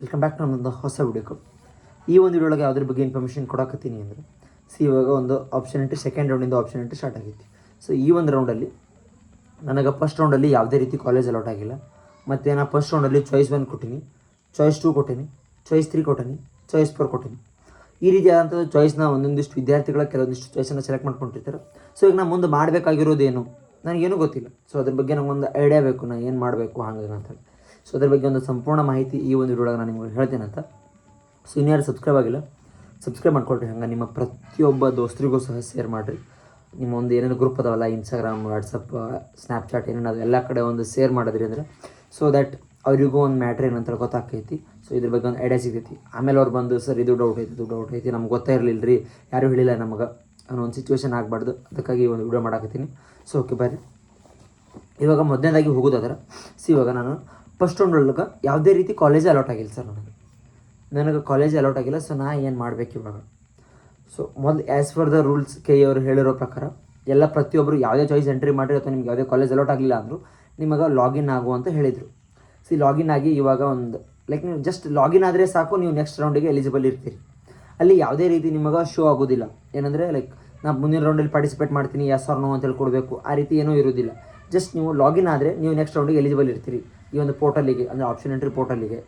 Welcome back to ನಮ್ಮದೊಂದು ಹೊಸ ವಿಡಿಯೋಕ್ಕೆ. ಈ ಒಂದು ವಿಡಿಯೋಗೆ ಯಾವುದ್ರ ಬಗ್ಗೆ ಇನ್ಫಾರ್ಮೇಷನ್ ಕೊಡಕತ್ತೀನಿ ಅಂದರೆ, ಇವಾಗ ಒಂದು ಆಪ್ಷನ್ ಇಂಟು ಸೆಕೆಂಡ್ ರೌಂಡಿಂದ ಆಪ್ಷನ್ ಇಂಟು ಸ್ಟಾರ್ಟ್ ಆಗೈತಿ. ಸೊ ಈ ಒಂದು ರೌಂಡಲ್ಲಿ ನನಗೆ ಫಸ್ಟ್ ರೌಂಡಲ್ಲಿ ಯಾವುದೇ ರೀತಿ ಕಾಲೇಜ್ ಅಲೌಟ್ ಆಗಿಲ್ಲ. ಮತ್ತು ನಾನು ಫಸ್ಟ್ ರೌಂಡಲ್ಲಿ ಚಾಯ್ಸ್ 1 ಕೊಟ್ಟೀನಿ, ಚಾಯ್ಸ್ 2 ಕೊಟ್ಟೀನಿ, ಚಾಯ್ಸ್ 3 ಕೊಟ್ಟೀನಿ, ಚಾಯ್ಸ್ 4 ಕೊಟ್ಟೀನಿ. ಈ ರೀತಿಯಾದಂಥ ಚಾಯ್ಸ್ನ ಒಂದೊಂದಿಷ್ಟು ವಿದ್ಯಾರ್ಥಿಗಳ ಕೆಲವೊಂದಿಷ್ಟು ಚಾಯ್ಸನ್ನು ಸೆಲೆಕ್ಟ್ ಮಾಡ್ಕೊಂಡಿರ್ತಾರೆ. ಸೊ ಈಗ ನಾನು ಮುಂದೆ ಮಾಡಬೇಕಾಗಿರೋದೇನು ನನಗೇನು ಗೊತ್ತಿಲ್ಲ. ಸೊ ಅದ್ರ ಬಗ್ಗೆ ನನಗೊಂದು ಐಡಿಯಾ ಬೇಕು, ನಾನು ಏನು ಮಾಡಬೇಕು ಹಾಗೆ ಅಂತೇಳಿ. ಸೊ ಅದ್ರ ಬಗ್ಗೆ ಒಂದು ಸಂಪೂರ್ಣ ಮಾಹಿತಿ ಈ ಒಂದು ವಿಡಿಯೋಗೆ ನಾನು ನಿಮಗೆ ಹೇಳ್ತೇನೆ ಅಂತ. ಸೊ ಇನ್ಯಾರು ಸಬ್ಸ್ಕ್ರೈಬ್ ಆಗಿಲ್ಲ, ಸಬ್ಸ್ಕ್ರೈಬ್ ಮಾಡ್ಕೊಳ್ರಿ. ಹಂಗೆ ನಿಮ್ಮ ಪ್ರತಿಯೊಬ್ಬ ದೋಸ್ತರಿಗೂ ಸಹ ಶೇರ್ ಮಾಡಿರಿ. ನಿಮ್ಮ ಒಂದು ಏನೇನು ಗ್ರೂಪ್ ಅದಾವಲ್ಲ, ಇನ್ಸ್ಟಾಗ್ರಾಮ್, ವಾಟ್ಸಪ್, ಸ್ನ್ಯಾಪ್ಚಾಟ್ ಏನೇನು ಅದು ಎಲ್ಲ ಕಡೆ ಒಂದು ಶೇರ್ ಮಾಡಿದ್ರಿ ಅಂದರೆ ಸೊ ದ್ಯಾಟ್ ಅವರಿಗೂ ಒಂದು ಮ್ಯಾಟ್ರ್ ಏನಂತ ಗೊತ್ತಾಗ್ತೈತಿ. ಸೊ ಇದ್ರ ಬಗ್ಗೆ ಒಂದು ಐಡಿಯಾ ಸಿಗ್ತೈತಿ. ಆಮೇಲೆ ಅವ್ರು ಬಂದು ಸರ್ ಇದು ಡೌಟ್ ಐತಿ ನಮ್ಗೆ ಗೊತ್ತೇ ಇರಲಿಲ್ಲ ರೀ, ಯಾರೂ ಹೇಳಿಲ್ಲ ನಮಗೆ ಅನ್ನೋ ಒಂದು ಸಿಚುವೇಶನ್ ಆಗಬಾರ್ದು. ಅದಕ್ಕಾಗಿ ಒಂದು ವಿಡಿಯೋ ಮಾಡಾಕತ್ತೀನಿ. ಸೊ ಓಕೆ ಬರ್ರಿ. ಇವಾಗ ಮೊದಲನೇದಾಗಿ ಹೋಗೋದಾದ್ರೆ ಇವಾಗ ನಾನು ಫಸ್ಟ್ ರೌಂಡ್ ಒಳಗೆ ಯಾವುದೇ ರೀತಿ ಕಾಲೇಜ್ ಅಲೌಟ್ ಆಗಿಲ್ಲ ಸರ್. ನನಗೆ ಕಾಲೇಜ್ ಅಲೌಟ್ ಆಗಿಲ್ಲ. ಸೊ ನಾ ಏನು ಮಾಡಬೇಕು ಇವಾಗ? ಸೊ ಮೊದಲು ಆ್ಯಸ್ ಫರ್ ದ ರೂಲ್ಸ್ ಅವರು ಹೇಳಿರೋ ಪ್ರಕಾರ ಎಲ್ಲ ಪ್ರತಿಯೊಬ್ಬರು ಯಾವುದೇ ಚಾಯ್ಸ್ ಎಂಟ್ರಿ ಮಾಡಿರಿ ಅಥವಾ ನಿಮ್ಗೆ ಯಾವುದೇ ಕಾಲೇಜ್ ಅಲೌಟ್ ಆಗಲಿಲ್ಲ ಅಂದರೂ ನಿಮಗೆ ಲಾಗಿನ್ ಆಗು ಅಂತ ಹೇಳಿದರು. ಲಾಗಿನ್ ಆಗಿ ಇವಾಗ ಒಂದು ನೀವು ಜಸ್ಟ್ ಲಾಗಿನ್ ಆದರೆ ಸಾಕು, ನೀವು ನೆಕ್ಸ್ಟ್ ರೌಂಡಿಗೆ ಎಲಿಜಿಬಲ್ ಇರ್ತೀರಿ. ಅಲ್ಲಿ ಯಾವುದೇ ರೀತಿ ನಿಮಗೆ ಶೋ ಆಗೋದಿಲ್ಲ. ಏನಂದರೆ ನಾನು ಮುಂದಿನ ರೌಂಡಲ್ಲಿ ಪಾರ್ಟಿಸಿಪೇಟ್ ಮಾಡ್ತೀನಿ ಎಸ್ ಆರ್ ನೋ ಅಂತ ಹೇಳ್ಕೊಡ್ಬೇಕು, ಆ ರೀತಿ ಏನೂ ಇರೋದಿಲ್ಲ. ಜಸ್ಟ್ ನೀವು ಲಾಗಿನ್ ಆದರೆ ನೀವು ನೆಕ್ಸ್ಟ್ ರೌಂಡಿಗೆ ಎಲಿಜಿಬಲ್ ಇರ್ತೀರಿ ಈ ಒಂದು ಪೋರ್ಟಲಿಗೆ, ಅಂದರೆ ಆಪ್ಷನ್ ಎಂಟ್ರಿ ಪೋರ್ಟಲಿಗೆ.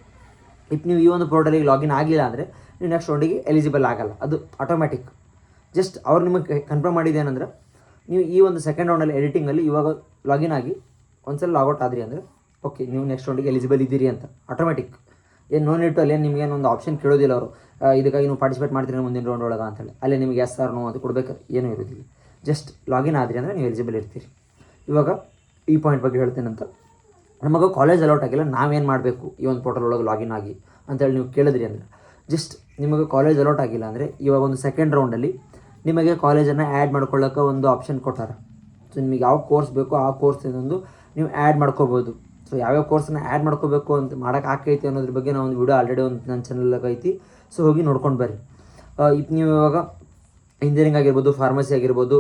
ಇಫ್ ನೀವು ಈ ಒಂದು ಪೋರ್ಟಲಿಗೆ ಲಾಗಿನ್ ಆಗಲಿಲ್ಲ ಅಂದರೆ ನೀವು ನೆಕ್ಸ್ಟ್ ರೌಂಡಿಗೆ ಎಲಿಜಿಬಲ್ ಆಗಲ್ಲ, ಅದು ಆಟೋಮ್ಯಾಟಿಕ್. ಜಸ್ಟ್ ಅವ್ರು ನಿಮಗೆ ಕನ್ಫರ್ಮ್ ಮಾಡಿದ್ದೇನೆಂದ್ರೆ ನೀವು ಈ ಒಂದು ಸೆಕೆಂಡ್ ರೌಂಡಲ್ಲಿ ಎಡಿಟಿಂಗಲ್ಲಿ ಇವಾಗ ಲಾಗಿನ್ ಆಗಿ ಒಂದ್ಸಲ ಲಾಗೌಟ್ ಆದ್ರಿ ಅಂದರೆ ಓಕೆ ನೀವು ನೆಕ್ಸ್ಟ್ ರೌಂಡಿಗೆ ಎಲಿಜಿಬಲ್ ಇದ್ದೀರಿ ಅಂತ ಆಟೋಮ್ಯಾಟಿಕ್. ಏನು ನೋ ನೀಟ್ ಅಲ್ಲಿ ನಿಮಗೇನು ಒಂದು ಆಪ್ಷನ್ ಕೇಳೋದಿಲ್ಲ ಅವರು, ಇದಕ್ಕಾಗಿ ನೀವು ಪಾರ್ಟಿಸಿಪೇಟ್ ಮಾಡ್ತೀರಿ ಮುಂದಿನ ರೌಂಡ್ ಒಳಗೆ ಅಂತೇಳಿ. ಅಲ್ಲೇ ನಿಮಗೆ ಎಸ್ ಆರ್ ನೋ ಅಂತ ಕೊಡಬೇಕು ಏನೂ ಇರೋದಿಲ್ಲ. ಜಸ್ಟ್ ಲಾಗಿನ್ ಆದ್ರಿ ಅಂದರೆ ನೀವು ಎಲಿಜಿಬಲ್ ಇರ್ತೀರಿ. ಇವಾಗ ಈ ಪಾಯಿಂಟ್ ಬಗ್ಗೆ ಹೇಳ್ತೇನಂತ, ನಮಗೆ ಕಾಲೇಜ್ ಅಲೌಟ್ ಆಗಿಲ್ಲ, ನಾವೇನು ಮಾಡಬೇಕು ಈ ಒಂದು ಪೋರ್ಟಲ್ ಒಳಗೆ ಲಾಗಿನ್ ಆಗಿ ಅಂತೇಳಿ ನೀವು ಕೇಳಿದ್ರಿ ಅಂದರೆ, ಜಸ್ಟ್ ನಿಮಗೆ ಕಾಲೇಜ್ ಅಲೌಟ್ ಆಗಿಲ್ಲ ಅಂದರೆ ಇವಾಗ ಒಂದು ಸೆಕೆಂಡ್ ರೌಂಡಲ್ಲಿ ನಿಮಗೆ ಕಾಲೇಜನ್ನು ಆ್ಯಡ್ ಮಾಡ್ಕೊಳ್ಳೋಕೆ ಒಂದು ಆಪ್ಷನ್ ಕೊಟ್ಟಾರೆ. ಸೊ ನಿಮಗೆ ಯಾವ ಕೋರ್ಸ್ ಬೇಕೋ ಆ ಕೋರ್ಸಿನೊಂದು ನೀವು ಆ್ಯಡ್ ಮಾಡ್ಕೋಬೋದು. ಸೊ ಯಾವ್ಯಾವ ಕೋರ್ಸನ್ನ ಆ್ಯಡ್ ಮಾಡ್ಕೋಬೇಕು ಅಂತ ಮಾಡೋಕೆ ಆಕೈತಿ ಅನ್ನೋದ್ರ ಬಗ್ಗೆ ನಾವು ಒಂದು ವಿಡಿಯೋ ಆಲ್ರೆಡಿ ಒಂದು ನನ್ನ ಚಾನಲ್ಲಾಗ ಐತಿ. ಸೊ ಹೋಗಿ ನೋಡ್ಕೊಂಡು ಬರ್ರಿ. ನೀವು ಇವಾಗ ಇಂಜಿನಿಯರಿಂಗ್ ಆಗಿರ್ಬೋದು, ಫಾರ್ಮಸಿ ಆಗಿರ್ಬೋದು,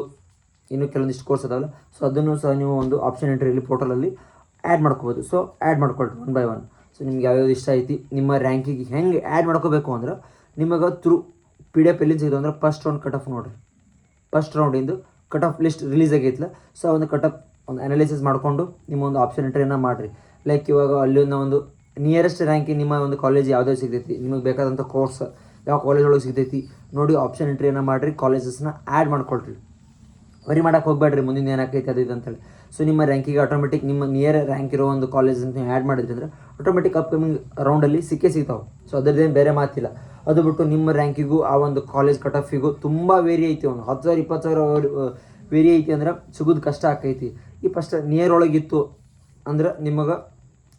ಇನ್ನೂ ಕೆಲವೊಂದಿಷ್ಟು ಕೋರ್ಸ್ ಅದಾವಲ್ಲ, ಸೊ ಅದನ್ನು ಸಹ ನೀವು ಒಂದು ಆಪ್ಷನ್ ಎಂಟ್ರಿಯಲ್ಲಿ ಪೋರ್ಟಲಲ್ಲಿ ಆ್ಯಡ್ ಮಾಡ್ಕೋಬೋದು. ಸೊ ಆ್ಯಡ್ ಮಾಡ್ಕೊಳ್ರಿ 1 by 1. ಸೊ ನಿಮ್ಗೆ ಯಾವ್ಯಾವ್ದು ಇಷ್ಟ ಐತಿ ನಿಮ್ಮ ರ್ಯಾಂಕಿಗೆ ಹೆಂಗೆ ಆ್ಯಡ್ ಮಾಡ್ಕೋಬೇಕು ಅಂದ್ರೆ ನಿಮಗೆ ಥ್ರೂ PDF ಎಲ್ಲಿಂದ ಸಿಗೋದು ಅಂದ್ರೆ ಫಸ್ಟ್ ರೌಂಡ್ ಕಟ್ ಆಫ್ ನೋಡಿರಿ. ಫಸ್ಟ್ ರೌಂಡಿಂದು ಕಟ್ ಆಫ್ ಲಿಸ್ಟ್ ರಿಲೀಸ್ ಆಗೈತಿಲ್ಲ, ಸೊ ಒಂದು ಕಟ್ ಆಫ್ ಒಂದು ಅನಾಲಿಸಿಸ್ ಮಾಡಿಕೊಂಡು ನಿಮ್ಮ ಒಂದು ಆಪ್ಷನ್ ಎಂಟ್ರಿಯನ್ನು ಮಾಡಿರಿ. ಇವಾಗ ಅಲ್ಲಿಂದ ಒಂದು ನಿಯರೆಸ್ಟ್ ರ್ಯಾಂಕಿಂಗ್ ನಿಮ್ಮ ಒಂದು ಕಾಲೇಜ್ ಯಾವುದೇ ಸಿಗ್ತೈತಿ, ನಿಮಗೆ ಬೇಕಾದಂಥ ಕೋರ್ಸ್ ಯಾವ ಕಾಲೇಜ್ ಒಳಗೆ ಸಿಗ್ತೈತಿ ನೋಡಿ ಆಪ್ಷನ್ ಎಂಟ್ರಿಯನ್ನು ಮಾಡಿರಿ. ಕಾಲೇಜಸ್ನ ಆ್ಯಡ್ ಮಾಡ್ಕೊಳ್ರಿ. ವರಿ ಮಾಡೋಕೆ ಹೋಗಬೇಡ್ರಿ ಮುಂದಿನ ಏನಾಕೈತಿ ಅದು ಇದು ಅಂತೇಳಿ. ಸೊ ನಿಮ್ಮ ರ್ಯಾಂಕಿಗೆ ಆಟೋಮೆಟಿಕ್ ನಿಮ್ಮ ನಿಯರ್ ರ್ಯಾಂಕ್ ಇರೋ ಒಂದು ಕಾಲೇಜ್ ಅಂತ ನೀವು ಆ್ಯಡ್ ಮಾಡಿದ್ರಿ ಅಂದರೆ ಆಟೋಮೆಟಿಕ್ ಅಪ್ಕಮಿಂಗ್ ರೌಂಡಲ್ಲಿ ಸಿಗ್ತಾವೆ. ಸೊ ಅದರದ್ದೇನು ಬೇರೆ ಮಾತಿಲ್ಲ. ಅದು ಬಿಟ್ಟು ನಿಮ್ಮ ರ್ಯಾಂಕಿಗೂ ಆ ಒಂದು ಕಾಲೇಜ್ ಕಟ್ ಆಫಿಗೂ ತುಂಬ ವೇರಿ ಐತಿ. ಒಂದು 10,000 20,000 ವೇರಿ ಐತಿ ಅಂದ್ರೆ ಸಿಗೋದು ಕಷ್ಟ ಆಕೈತಿ. ಈ ಫಸ್ಟ್ ನಿಯರ್ ಒಳಗಿತ್ತು ಅಂದ್ರೆ ನಿಮಗೆ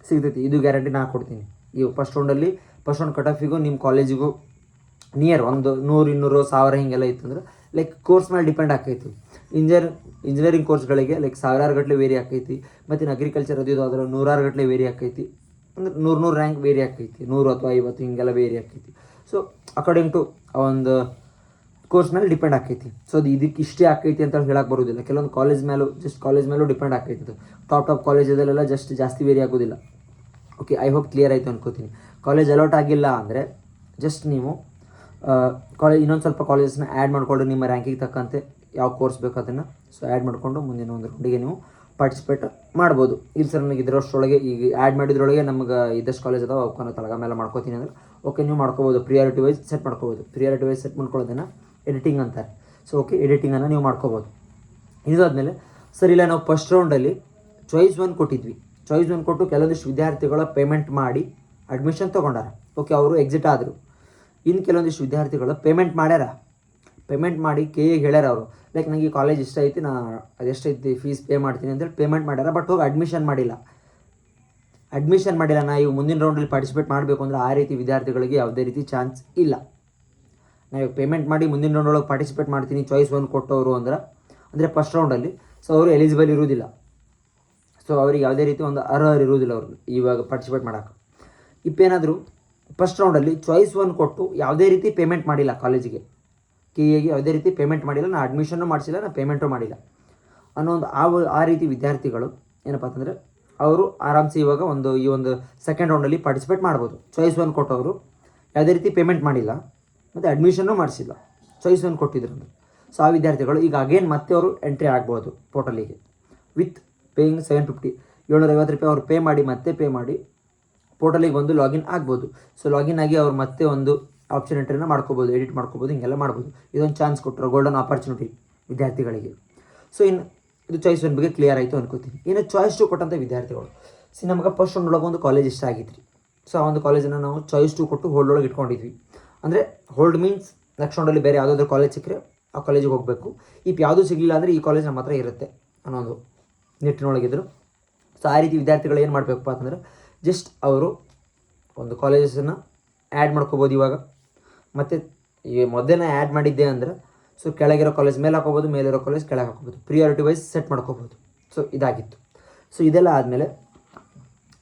ಸಿಗ್ತೈತಿ, ಇದು ಗ್ಯಾರಂಟಿ ನಾ ಕೊಡ್ತೀನಿ. ಈ ಫಸ್ಟ್ ರೌಂಡಲ್ಲಿ ಫಸ್ಟ್ ರೌಂಡ್ ಕಟ್ ಆಫಿಗೂ ನಿಮ್ಮ ಕಾಲೇಜಿಗೂ ನಿಯರ್ ಒಂದು 100 200 1000 ಹಿಂಗೆಲ್ಲ ಇತ್ತು ಅಂದ್ರೆ ಕೋರ್ಸ್ ಮೇಲೆ ಡಿಪೆಂಡ್ ಆಕೈತಿ. ಇಂಜಿನಿಯರಿಂಗ್ ಕೋರ್ಸ್ಗಳಿಗೆ ಸಾವಿರಾರು ಗಟ್ಟಲೆ ವೇರಿ ಆಕೈತಿ. ಮತ್ತು ಅಗ್ರಿಕಲ್ಚರ್ ಅದು ಅದರ 100,000 ಗಟ್ಟಲೆ ವೇರಿ ಆಕೈತಿ. ಅಂದ್ರೆ 100 ರ್ಯಾಂಕ್ ವೇರಿ ಆಕೈತಿ, 100 ಅಥವಾ 50 ಹಿಂಗೆಲ್ಲ ವೇರಿ ಆಕೈತಿ. ಸೊ ಅಕಾರ್ಡಿಂಗ್ ಟು ಒಂದು ಕೋರ್ಸ್ ಮೇಲೆ ಡಿಪೆಂಡ್ ಆಕೈತಿ. ಸೊ ಅದು ಇದಕ್ಕೆ ಇಷ್ಟೇ ಆಕೈತಿ ಅಂತ ಹೇಳಕ್ಕೆ ಬರೋದಿಲ್ಲ. ಕೆಲವೊಂದು ಕಾಲೇಜ್ ಮೇಲೂ ಡಿಪೆಂಡ್ ಆಕೈತಿ. ಅದು ಟಾಪ್ ಕಾಲೇಜದಲ್ಲೆಲ್ಲ ಜಾಸ್ತಿ ವೇರಿ ಆಗೋದಿಲ್ಲ. ಓಕೆ, ಐ ಹೋಪ್ ಕ್ಲಿಯರ್ ಆಯಿತು ಅನ್ಕೋತೀನಿ. ಕಾಲೇಜ್ ಅಲೌಟ್ ಆಗಿಲ್ಲ ಅಂದರೆ ಜಸ್ಟ್ ನೀವು ಇನ್ನೊಂದು ಸ್ವಲ್ಪ ಕಾಲೇಜಸ್ನ ಆ್ಯಡ್ ಮಾಡಿಕೊಂಡು ನಿಮ್ಮ ರ್ಯಾಂಕಿಗೆ ತಕ್ಕಂತೆ ಯಾವ ಕೋರ್ಸ್ ಬೇಕು ಅದನ್ನು ಸೊ ಆ್ಯಡ್ ಮಾಡಿಕೊಂಡು ಮುಂದಿನ ಒಂದು ರೌಂಡಿಗೆ ನೀವು ಪಾರ್ಟಿಸಿಪೇಟ್ ಮಾಡ್ಬೋದು. ಇಲ್ಲಿ ಸರ್ ನನಗೆ ಇದರಷ್ಟರೊಳಗೆ ಈಗ ಆ್ಯಡ್ ಮಾಡಿದ್ರೊಳಗೆ ನಮಗೆ ಇದಷ್ಟು ಕಾಲೇಜ್ ಅದಾವೆ ಅವಕ್ಕನ್ನು ತಳಗ ಮೇಲೆ ಮಾಡ್ಕೋತೀನಿ ಅಂದರೆ ಓಕೆ ನೀವು ಮಾಡ್ಕೋಬೋದು. ಪ್ರಿಯಾರಿಟಿ ವೈಸ್ ಸೆಟ್ ಮಾಡ್ಕೋಬೋದು. ಪ್ರಿಯಾರಿಟಿ ವೈಸ್ ಸೆಟ್ ಮಾಡ್ಕೊಳ್ಳೋದನ್ನು ಎಡಿಟಿಂಗ್ ಅಂತಾರೆ. ಸೊ ಓಕೆ, ಎಡಿಟಿಂಗನ್ನು ನೀವು ಮಾಡ್ಕೋಬೋದು. ಇದಾದಮೇಲೆ ಸರ್ ಇಲ್ಲ ನಾವು ಫಸ್ಟ್ ರೌಂಡಲ್ಲಿ ಚಾಯ್ಸ್ 1 ಕೊಟ್ಟಿದ್ವಿ. ಚಾಯ್ಸ್ 1 ಕೊಟ್ಟು ಕೆಲವೊಂದಿಷ್ಟು ವಿದ್ಯಾರ್ಥಿಗಳ ಪೇಮೆಂಟ್ ಮಾಡಿ ಅಡ್ಮಿಷನ್ ತೊಗೊಂಡಾರ. ಓಕೆ, ಅವರು ಎಕ್ಸಿಟ್ ಆದರು. ಇನ್ನು ಕೆಲವೊಂದಿಷ್ಟು ವಿದ್ಯಾರ್ಥಿಗಳು ಪೇಮೆಂಟ್ ಮಾಡ್ಯಾರ. ಪೇಮೆಂಟ್ ಮಾಡಿ KAಗೆ ಹೇಳ್ಯಾರ ಅವರು, ನನಗೆ ಈ ಕಾಲೇಜ್ ಇಷ್ಟ ಐತಿ, ನಾ ಅದೆಷ್ಟೈತಿ ಫೀಸ್ ಪೇ ಮಾಡ್ತೀನಿ ಅಂತೇಳಿ ಪೇಮೆಂಟ್ ಮಾಡ್ಯಾರ. ಬಟ್ ಹೋಗಿ ಅಡ್ಮಿಷನ್ ಮಾಡಿಲ್ಲ. ನಾ ಇವಾಗ ಮುಂದಿನ ರೌಂಡಲ್ಲಿ ಪಾರ್ಟಿಸಿಪೇಟ್ ಮಾಡಬೇಕು ಅಂದರೆ ಆ ರೀತಿ ವಿದ್ಯಾರ್ಥಿಗಳಿಗೆ ಯಾವುದೇ ರೀತಿ ಚಾನ್ಸ್ ಇಲ್ಲ. ನಾವು ಪೇಮೆಂಟ್ ಮಾಡಿ ಮುಂದಿನ ರೌಂಡ್ ಒಳಗೆ ಪಾರ್ಟಿಸಿಪೇಟ್ ಮಾಡ್ತೀನಿ ಚಾಯ್ಸ್ 1 ಕೊಟ್ಟವರು ಅಂದರೆ ಫಸ್ಟ್ ರೌಂಡಲ್ಲಿ ಸೊ ಅವರು ಎಲಿಜಿಬಲ್ ಇರೋದಿಲ್ಲ. ಸೊ ಅವ್ರಿಗೆ ಯಾವುದೇ ರೀತಿ ಒಂದು ಅರ್ಹರು ಇರೋದಿಲ್ಲ ಅವ್ರಿಗೆ ಇವಾಗ ಪಾರ್ಟಿಸಿಪೇಟ್ ಮಾಡೋಕೆ. ಇಪ್ಪೇನಾದರೂ ಫಸ್ಟ್ ರೌಂಡಲ್ಲಿ ಚಾಯ್ಸ್ 1 ಕೊಟ್ಟು ಯಾವುದೇ ರೀತಿ ಪೇಮೆಂಟ್ ಮಾಡಿಲ್ಲ ಕಾಲೇಜಿಗೆ, KAಗೆ ಯಾವುದೇ ರೀತಿ ಪೇಮೆಂಟ್ ಮಾಡಿಲ್ಲ, ನಾನು ಅಡ್ಮಿಷನ್ನು ಮಾಡಿಸಿಲ್ಲ, ನಾನು ಪೇಮೆಂಟು ಮಾಡಿಲ್ಲ ಅನ್ನೋ ಒಂದು ಆ ರೀತಿ ವಿದ್ಯಾರ್ಥಿಗಳು ಏನಪ್ಪ ಅಂತಂದರೆ ಅವರು ಆರಾಮ್ಸೆ ಇವಾಗ ಈ ಒಂದು ಸೆಕೆಂಡ್ ರೌಂಡಲ್ಲಿ ಪಾರ್ಟಿಸಿಪೇಟ್ ಮಾಡ್ಬೋದು. ಚಾಯ್ಸ್ 1 ಕೊಟ್ಟವರು ಯಾವುದೇ ರೀತಿ ಪೇಮೆಂಟ್ ಮಾಡಿಲ್ಲ ಮತ್ತು ಅಡ್ಮಿಷನ್ನೂ ಮಾಡಿಸಿಲ್ಲ, ಚಾಯ್ಸ್ 1 ಕೊಟ್ಟಿದ್ರು ಅಂದರೆ. ಸೊ ಆ ವಿದ್ಯಾರ್ಥಿಗಳು ಈಗ ಅಗೇನ್ ಮತ್ತೆ ಅವರು ಎಂಟ್ರಿ ಆಗ್ಬೋದು ಪೋರ್ಟಲಿಗೆ ವಿತ್ ಪೇಯಿಂಗ್ 750 750 ಅವ್ರು ಪೇ ಮಾಡಿ ಪೋರ್ಟಲಿಗೆ ಬಂದು ಲಾಗಿನ್ ಆಗ್ಬೋದು. ಸೊ ಲಾಗಿನ್ ಆಗಿ ಅವ್ರು ಮತ್ತೆ ಒಂದು ಆಪ್ಷನ್ ಎಂಟ್ರಿನ ಮಾಡ್ಕೋಬೋದು, ಎಡಿಟ್ ಮಾಡ್ಕೋಬೋದು, ಹಿಂಗೆಲ್ಲ ಮಾಡ್ಬೋದು. ಇದೊಂದು ಚಾನ್ಸ್ ಕೊಟ್ಟರು, ಗೋಲ್ಡನ್ ಆಪರ್ಚುನಿಟಿ ವಿದ್ಯಾರ್ಥಿಗಳಿಗೆ. ಸೊ ಇನ್ನು ಇದು ಚಾಯ್ಸ್ 1 ಬಗ್ಗೆ ಕ್ಲಿಯರ್ ಆಯಿತು ಅನ್ಕೋತೀನಿ. ಇನ್ನು ಚಾಯ್ಸ್ 2 ಕೊಟ್ಟಂಥ ವಿದ್ಯಾರ್ಥಿಗಳು, ನಮಗೆ ಫಸ್ಟ್ ರೌಂಡ್ ಒಳಗೆ ಒಂದು ಕಾಲೇಜ್ ಇಷ್ಟ ಆಗಿತ್ತು ರೀ. ಸೊ ಆ ಒಂದು ಕಾಲೇಜನ್ನು ನಾವು ಚಾಯ್ಸ್ 2 ಕೊಟ್ಟು ಹೋಲ್ಡ್ ಒಳಗೆ ಇಟ್ಕೊಂಡಿದ್ವಿ. ಅಂದರೆ ಹೋಲ್ಡ್ ಮೀನ್ಸ್ ನೆಕ್ಸ್ಟ್ ರೌಂಡಲ್ಲಿ ಬೇರೆ ಯಾವುದಾದ್ರೂ ಕಾಲೇಜ್ ಸಿಕ್ಕರೆ ಆ ಕಾಲೇಜಿಗೆ ಹೋಗಬೇಕು. ಈಗ ಯಾವುದೂ ಸಿಗಲಿಲ್ಲ ಅಂದರೆ ಈ ಕಾಲೇಜ್ ನಮ್ಮ ಹತ್ರ ಇರುತ್ತೆ ಅನ್ನೋದು ನಿಟ್ಟಿನೊಳಗಿದ್ರು. ಸೊ ಆ ರೀತಿ ವಿದ್ಯಾರ್ಥಿಗಳು ಏನು ಮಾಡಬೇಕಪ್ಪ ಅಂತಂದರೆ ಜಸ್ಟ್ ಅವರು ಒಂದು ಕಾಲೇಜಸನ್ನು ಆ್ಯಡ್ ಮಾಡ್ಕೋಬೋದು ಇವಾಗ. ಮತ್ತು ಈ ಮೊದಲೇ ಆ್ಯಡ್ ಮಾಡಿದ್ದೆ ಅಂದರೆ ಸೊ ಕೆಳಗಿರೋ ಕಾಲೇಜ್ ಮೇಲೆ ಹಾಕೋಬೋದು, ಮೇಲಿರೋ ಕಾಲೇಜ್ ಕೆಳಗೆ ಹಾಕೋಬೋದು, ಪ್ರಿಯಾರಿಟಿ ವೈಸ್ ಸೆಟ್ ಮಾಡ್ಕೋಬೋದು. ಸೊ ಇದಾಗಿತ್ತು. ಸೊ ಇದೆಲ್ಲ ಆದಮೇಲೆ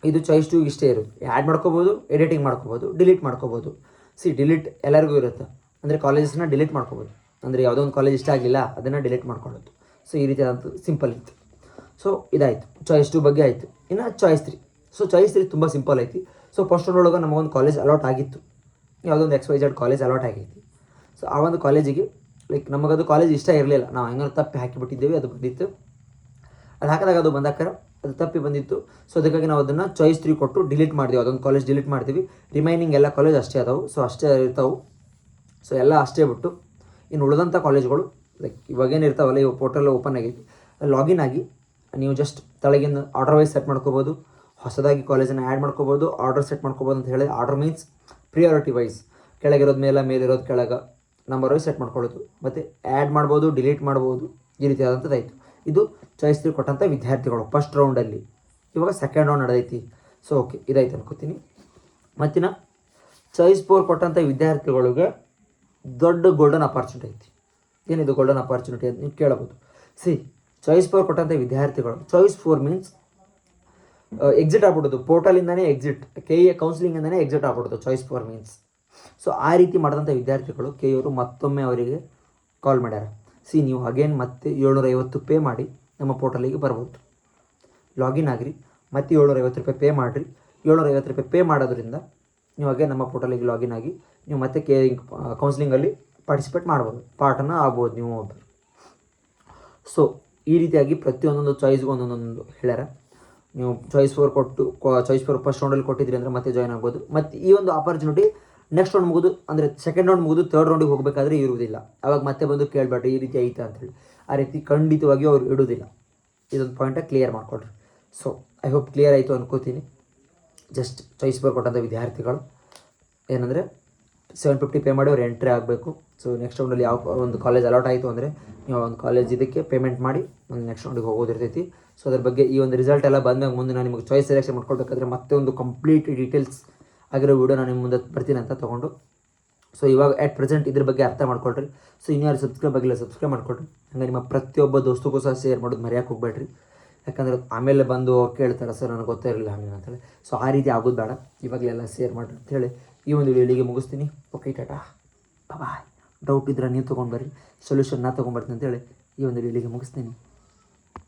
ಇದು ಚಾಯ್ಸ್ 2 ಇಷ್ಟೇ ಇರುತ್ತೆ. ಆ್ಯಡ್ ಮಾಡ್ಕೋಬೋದು, ಎಡಿಟಿಂಗ್ ಮಾಡ್ಕೋಬೋದು, ಡಿಲೀಟ್ ಮಾಡ್ಕೋಬೋದು. ಡಿಲೀಟ್ ಎಲ್ಲರಿಗೂ ಇರುತ್ತೆ. ಅಂದರೆ ಕಾಲೇಜಸ್ನ ಡಿಲೀಟ್ ಮಾಡ್ಕೋಬೋದು. ಅಂದರೆ ಯಾವುದೋ ಒಂದು ಕಾಲೇಜ್ ಇಷ್ಟ ಆಗಲಿಲ್ಲ ಅದನ್ನು ಡಿಲೀಟ್ ಮಾಡ್ಕೊಳ್ಳೋದು. ಸೊ ಈ ರೀತಿ ಆದಂಥ ಸಿಂಪಲ್ ಇತ್ತು. ಸೊ ಇದಾಯಿತು, ಚಾಯ್ಸ್ 2 ಬಗ್ಗೆ ಆಯಿತು. ಇನ್ನು ಚಾಯ್ಸ್ 3. ಸೊ ಚಾಯ್ಸ್ 3 ತುಂಬ ಸಿಂಪಲ್ ಐತಿ. ಸೊ ಫಸ್ಟ್ ರೌಂಡೊಳಗೆ ನಮಗೊಂದು ಕಾಲೇಜ್ ಅಲಾಟ್ ಆಗಿತ್ತು, ಯಾವುದೋ ಒಂದು XYZ ಕಾಲೇಜ್ ಅಲಾಟ್ ಆಗೈತಿ. ಸೊ ಆ ಒಂದು ಕಾಲೇಜಿಗೆ ನಮಗದು ಕಾಲೇಜ್ ಇಷ್ಟ ಇರಲಿಲ್ಲ, ನಾವು ಹೆಂಗಾರು ತಪ್ಪಿ ಹಾಕಿಬಿಟ್ಟಿದ್ದೇವೆ, ಅದು ಬಂದಿತ್ತು. ಅದು ಹಾಕಿದಾಗ ಅದು ಅದು ತಪ್ಪಿ ಬಂದಿತ್ತು. ಸೊ ಅದಕ್ಕಾಗಿ ನಾವು ಅದನ್ನು ಚಾಯ್ಸ್ 3 ಕೊಟ್ಟು ಡಿಲೀಟ್ ಮಾಡ್ತೀವಿ. ಅದೊಂದು ಕಾಲೇಜ್ ಡಿಲೀಟ್ ಮಾಡ್ತೀವಿ. ರಿಮೈನಿಂಗ್ ಎಲ್ಲ ಕಾಲೇಜ್ ಅಷ್ಟೇ ಅದಾವೆ. ಸೊ ಅಷ್ಟೇ ಇರ್ತಾವೆ. ಸೊ ಎಲ್ಲ ಅಷ್ಟೇ ಬಿಟ್ಟು ಇನ್ನು ಉಳಿದಂಥ ಕಾಲೇಜ್ಗಳು ಇವಾಗೇನು ಇರ್ತಾವಲ್ಲ, ಇವಾಗ ಪೋರ್ಟಲ್ ಓಪನ್ ಆಗೈತಿ, ಲಾಗಿನ್ ಆಗಿ ನೀವು ಜಸ್ಟ್ ತೆಳಗಿಂದ ಆರ್ಡರ್ ವೈಸ್ ಸೆಟ್ ಮಾಡ್ಕೋಬೋದು, ಹೊಸದಾಗಿ ಕಾಲೇಜನ್ನು ಆ್ಯಡ್ ಮಾಡ್ಕೋಬೋದು, ಆರ್ಡರ್ ಸೆಟ್ ಮಾಡ್ಕೋಬೋದು ಅಂತ ಹೇಳಿ. ಆರ್ಡರ್ ಮೀನ್ಸ್ ಪ್ರಿಯಾರಿಟಿ ವೈಸ್, ಕೆಳಗಿರೋದು ಮೇಲಿರೋದು ಕೆಳಗೆ ನಂಬರ್ ವೈಸ್ ಸೆಟ್ ಮಾಡ್ಕೊಳ್ಳೋದು, ಮತ್ತು ಆ್ಯಡ್ ಮಾಡ್ಬೋದು, ಡಿಲೀಟ್ ಮಾಡ್ಬೋದು, ಈ ರೀತಿ ಆದಂಥದ್ದಾಯಿತು. ಇದು ಚಾಯ್ಸ್ 3 ಕೊಟ್ಟಂಥ ವಿದ್ಯಾರ್ಥಿಗಳು ಫಸ್ಟ್ ರೌಂಡಲ್ಲಿ. ಇವಾಗ ಸೆಕೆಂಡ್ ರೌಂಡ್ ನಡೆದೈತಿ. ಸೊ ಓಕೆ, ಇದಾಯ್ತು ಅನ್ಕೋತೀನಿ. ಮತ್ತಿನ ಚಾಯ್ಸ್ 4 ಕೊಟ್ಟಂಥ ವಿದ್ಯಾರ್ಥಿಗಳಿಗೆ ದೊಡ್ಡ ಗೋಲ್ಡನ್ ಅಪಾರ್ಚುನಿಟಿ ಐತಿ. ಏನಿದು ಗೋಲ್ಡನ್ ಅಪಾರ್ಚುನಿಟಿ ಅಂತ ನೀವು ಕೇಳಬಹುದು. ಚಾಯ್ಸ್ 4 ಕೊಟ್ಟಂಥ ವಿದ್ಯಾರ್ಥಿಗಳು, ಚಾಯ್ಸ್ 4 ಮೀನ್ಸ್ ಎಕ್ಸಿಟ್ ಆಗ್ಬಿಡೋದು, ಪೋರ್ಟಲಿಂದನೇ ಎಕ್ಸಿಟ್, KE ಕೌನ್ಸಿಲಿಂಗಿಂದನೇ ಎಕ್ಸಿಟ್ ಆಗ್ಬಿಡೋದು ಚಾಯ್ಸ್ 4 ಮೀನ್ಸ್. ಸೊ ಆ ರೀತಿ ಮಾಡಿದಂಥ ವಿದ್ಯಾರ್ಥಿಗಳು KE ಅವರು ಮತ್ತೊಮ್ಮೆ ಅವರಿಗೆ ಕಾಲ್ ಮಾಡ್ಯಾರ. ನೀವು ಅಗೇನ್ ಮತ್ತೆ 750 ಪೇ ಮಾಡಿ ನಮ್ಮ ಪೋರ್ಟಲಿಗೆ ಬರ್ಬೋದು, ಲಾಗಿನ್ ಆಗಿರಿ, ಮತ್ತೆ 750 ರೂಪಾಯಿ ಪೇ ಮಾಡಿರಿ. 750 ರೂಪಾಯಿ ಪೇ ಮಾಡೋದ್ರಿಂದ ನೀವು ಅಗೇನ್ ನಮ್ಮ ಪೋರ್ಟಲಿಗೆ ಲಾಗಿನ್ ಆಗಿ ನೀವು ಮತ್ತೆ ಕೌನ್ಸಿಲಿಂಗಲ್ಲಿ ಪಾರ್ಟಿಸಿಪೇಟ್ ಮಾಡ್ಬೋದು, ಪಾರ್ಟನ್ನು ಆಗ್ಬೋದು ನೀವು ಒಬ್ಬರು. ಸೊ ಈ ರೀತಿಯಾಗಿ ಪ್ರತಿಯೊಂದೊಂದು ಚಾಯ್ಸ್ಗೂ ಒಂದೊಂದೊಂದು ಹೇಳ್ಯಾರ. ನೀವು ಚಾಯ್ಸ್ 4 ಕೊಟ್ಟು ಚಾಯ್ಸ್ 4 ಫಸ್ಟ್ ರೌಂಡಲ್ಲಿ ಕೊಟ್ಟಿದ್ದೀರಿ ಅಂದರೆ ಮತ್ತೆ ಜಾಯ್ನ್ ಆಗ್ಬೋದು. ಮತ್ತು ಈ ಒಂದು ಆಪರ್ಚುನಿಟಿ ನೆಕ್ಸ್ಟ್ ರೌಂಡ್ ಮುಗಿದು, ಅಂದರೆ ಸೆಕೆಂಡ್ ರೌಂಡ್ ಮುಗಿದು ಥರ್ಡ್ ರೌಂಡಿಗೆ ಹೋಗಬೇಕಾದ್ರೆ ಇರುವುದಿಲ್ಲ. ಆವಾಗ ಮತ್ತೆ ಬಂದು ಕೇಳಬೇಡ್ರಿ ಈ ರೀತಿ ಐತೆ ಅಂಥೇಳಿ. ಆ ರೀತಿ ಖಂಡಿತವಾಗಿ ಅವ್ರು ಇಡೋದಿಲ್ಲ. ಇದೊಂದು ಪಾಯಿಂಟಾಗಿ ಕ್ಲಿಯರ್ ಮಾಡಿಕೊಡ್ರಿ. ಸೊ ಐ ಹೋಪ್ ಕ್ಲಿಯರ್ ಆಯಿತು ಅನ್ಕೋತೀನಿ. ಜಸ್ಟ್ ಚಾಯ್ಸ್ 4 ಕೊಟ್ಟಂಥ ವಿದ್ಯಾರ್ಥಿಗಳು ಏನಂದರೆ 750 ಪೇ ಮಾಡಿ ಅವ್ರು ಎಂಟ್ರಿ ಆಗಬೇಕು. ಸೊ ನೆಕ್ಸ್ಟ್ ರೌಂಡಲ್ಲಿ ಯಾವ ಒಂದು ಕಾಲೇಜ್ ಅಲಾಟ್ ಆಯಿತು ಅಂದರೆ ನೀವು ಒಂದು ಕಾಲೇಜ್ ಇದಕ್ಕೆ ಪೇಮೆಂಟ್ ಮಾಡಿ ಒಂದು ನೆಕ್ಸ್ಟ್ ರೌಂಡಿಗೆ ಹೋಗೋದಿರ್ತೈತಿ. ಸೊ ಅದ್ರ ಬಗ್ಗೆ ಈ ಒಂದು ರಿಸಲ್ಟ್ ಎಲ್ಲ ಬಂದಾಗ ಮುಂದೆ ನಾನು ನಿಮಗೆ ಚಾಯ್ಸ್ ಸೆಲೆಕ್ಷನ್ ಮಾಡ್ಕೊಳ್ಬೇಕಾದ್ರೆ ಮತ್ತೆ ಒಂದು ಕಂಪ್ಲೀಟ್ ಡೀಟೇಲ್ಸ್ ಆಗಿರೋ ವೀಡಿಯೋ ನಾನು ನಿಮ್ಮ ಮುಂದೆ ಬರ್ತೀನಿ ಅಂತ ತೊಗೊಂಡು. ಸೊ ಇವಾಗ ಅಟ್ ಪ್ರೆಸೆಂಟ್ ಇದ್ರ ಬಗ್ಗೆ ಅರ್ಥ ಮಾಡ್ಕೊಳ್ರಿ. ಸೊ ಇನ್ಯಾರು ಸಬ್ಸ್ಕ್ರೈಬ್ ಆಗಿಲ್ಲ ಸಬ್ಸ್ಕ್ರೈಬ್ ಮಾಡ್ಕೊಳ್ರಿ. ಹಂಗೆ ನಿಮ್ಮ ಪ್ರತಿಯೊಬ್ಬ ದೋಸ್ತಗೂ ಸಹ ಶೇರ್ ಮಾಡೋದು ಮರೆಯೋಕೆ ಹೋಗ್ಬೇಡ್ರಿ. ಯಾಕಂದರೆ ಆಮೇಲೆ ಬಂದು ಅವ್ರು ಕೇಳ್ತಾರೆ ಸರ್ ನನಗೆ ಗೊತ್ತೇ ಇರಲಿಲ್ಲ ಹಂಗೆ ಅಂತೇಳಿ. ಸೊ ಆ ರೀತಿ ಆಗೋದು ಬೇಡ, ಇವಾಗಲೆಲ್ಲ ಶೇರ್ ಮಾಡಿರಿ ಅಂತೇಳಿ ಈ ಒಂದು ವಿಡಿಯೋ ಇಲ್ಲಿಗೆ ಮುಗಿಸ್ತೀನಿ. ಓಕೆ, ಟಾಟಾ, ಬಾಯ್. ಡೌಟ್ ಇದ್ರೆ ನೀವು ತೊಗೊಂಡು ಬರ್ರಿ, ಸೊಲ್ಯೂಷನ್ ನಾ ತೊಗೊಂಬರ್ತೀನಿ ಅಂತೇಳಿ ಈ ಒಂದು ವಿಡಿಯೋ ಇಲ್ಲಿಗೆ ಮುಗಿಸ್ತೀನಿ.